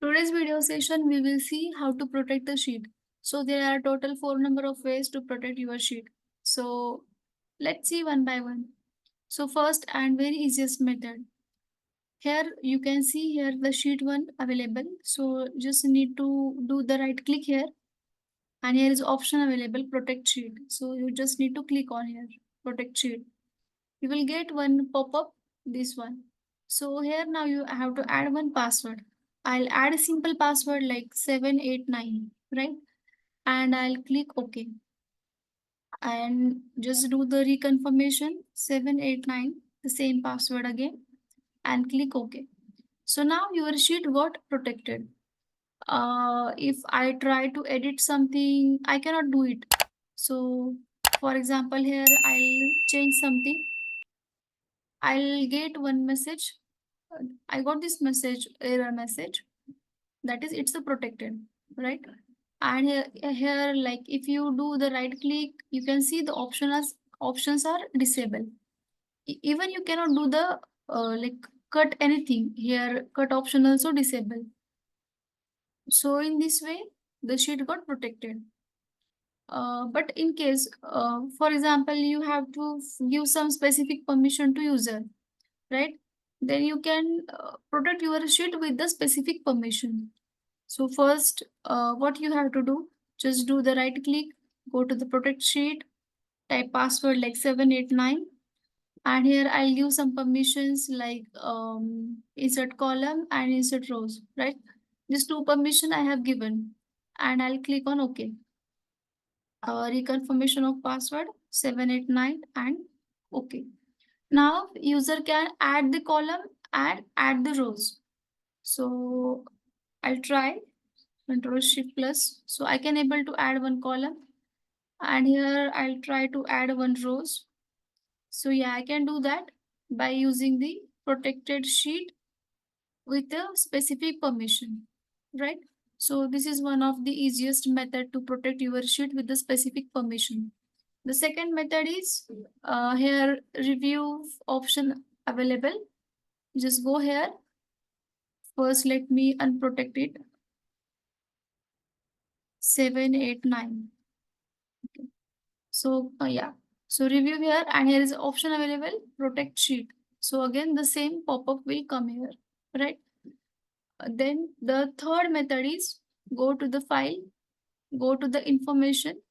Today's video session, we will see how to protect the sheet. So there are total 4 of ways to protect your sheet. So let's see one by one. So first and very easiest method. Here you can see here the sheet one available. So just need to do the right click here, and here is option available, protect sheet. So you just need to click on here, protect sheet. You will get one pop-up, this one. So here now you have to add one password. I'll add a simple password like 789, right? And I'll click OK. And just do the reconfirmation 789, the same password again, and click OK. So now your sheet got protected. If I try to edit something, I cannot do it. So for example, here I'll change something. I'll get one message. I got this message, error message. That is, it's a protected, right? And here, like if you do the right click, you can see the options are disabled. Even you cannot do the like cut anything here. Cut option also disabled. So in this way, the sheet got protected. But in case, for example, you have to give some specific permission to user, right? Then you can protect your sheet with the specific permission. So first, what you have to do, just do the right click, go to the protect sheet, type password like 789, and here I'll give some permissions like insert column and insert rows, right? These two permission I have given, and I'll click on OK. Reconfirmation of password 789 and OK. Now user can add the column and add the rows. So I'll try Control Shift plus. So I can able to add one column, and here I'll try to add one rows. So yeah, I can do that by using the protected sheet with a specific permission, right? So this is one of the easiest method to protect your sheet with the specific permission. The second method is here review option available. Just go here. First, let me unprotect it. 789. Okay. So yeah. So review here, and here is option available, protect sheet. So again, the same pop-up will come here, right? Then the third method is go to the file, go to the information,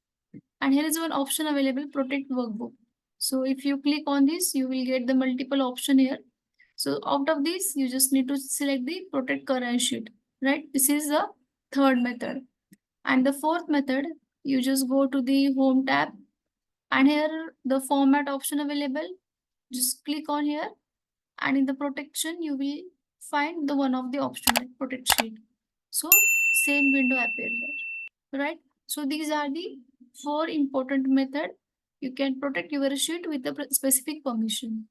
and here is one option available, protect workbook. So if you click on this, you will get the multiple option here. So out of this, you just need to select the protect current sheet, right? This is the third method. And the fourth method, you just go to the home tab, and here the format option available. Just click on here, and in the protection, you will find the one of the option like protect sheet. So same window appear here, right? So these are the 4 important method you can protect your sheet with the specific permission.